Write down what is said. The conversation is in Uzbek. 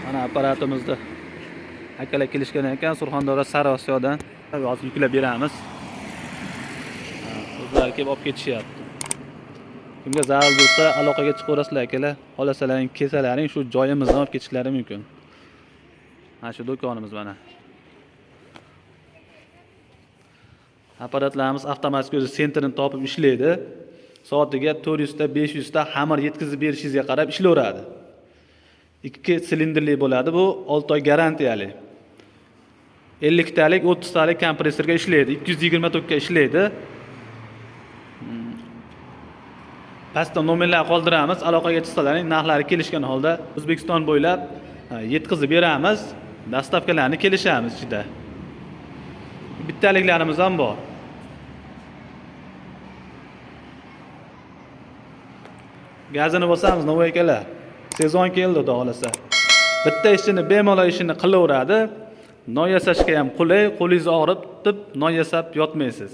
Mana apparatimizda akalar kelishgan ekan Surxondaryo Sariosiyodan. Hozir yuklab beramiz. O'zlari kelib olib ketishyapti. Kimga zarar bo'lsa, aloqaga chiqaverasizlar akalar. Xohlasalaring, kesalaring shu joyimizdan olib ketishlari mumkin. Mana shu do'konimiz mana. Apparatlarimiz avtomatik o'zi sentrni topib ishlaydi. Soatiga 400 ta 500 ta xamir yetkazib berishingizga qarab ishlayveradi. 2 silindrli bo'ladi bu, 6 oy garantiyali. 50 talik, 30 talik kompressorga ishlaydi. 220 tokka ishlaydi. Pastda nomerlar qoldiramiz, aloqaga chiqsalaring, narxlari kelishgan holda O'zbekiston bo'ylab yetkazib beramiz. Dastavkalarni kelishamiz ichida. Bittaliklarimiz ham bor. Gazini bosamiz, Novoy akalar. Sezon keldi, xudo xolasa. Bitta ishini bemalol ishini qilaveradi. Non yasashga ham qulay, qo'lingiz og'rib, non yasab yotmaysiz.